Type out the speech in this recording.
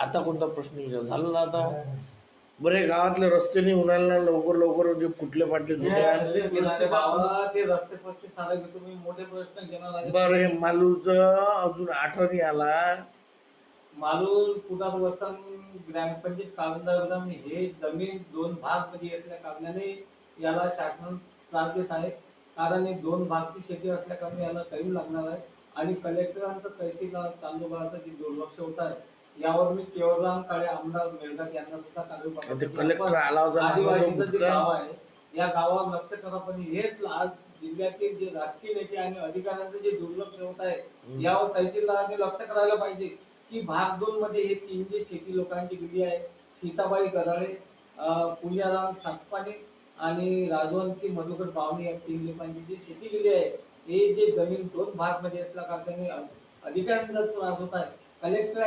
आता कोणता प्रश्न विचार झाला ना आता. बरे गावातले रस्ते नाही होणार लवकर लवकर, जे फुटले फाटले ते रस्ते पस्ते सारा घेतो मी, मोठे प्रश्न घेणार आहे. बरं हे मालूचं अजून आठवणी आला. मालूर पुणार वसन ग्रामपंचायत कागदावर हे जमीन 2 भाग मध्ये असल्या कारणाने याला शासन त्रास देत आहे. कारण हे 2 भागची शेती असल्या कारणाने याला टाइम लागणार आहे. आणि कलेक्टरांचं तहसीलदार चांदोबाचं जे दुर्लक्ष होत आहे, यावर मी केवळराम काळे आमदार मेळघाट यांना सुद्धा कलेक्टर आला होता. आदिवासीचं जे गाव आहे या गावावर लक्ष करा. पण हेच आज जिल्ह्यातील जे राजकीय नेते आणि अधिकाऱ्यांचं जे दुर्लक्ष होत आहे, यावर तहसीलदारांनी लक्ष करायला पाहिजे की भाग 2 मध्ये हे 3 जे शेती लोकांची गेली आहे, सीताबाई गदाळे, पुण्याराम सातपाने आणि राजवंती मधुकर बावणे या 3 लोकांची जी शेती गेली आहे, हे जे जमीन 2 भाग मध्ये असल्या कारणाने अधिकाऱ्यांचा त्रास होत आहे. कलेक्टर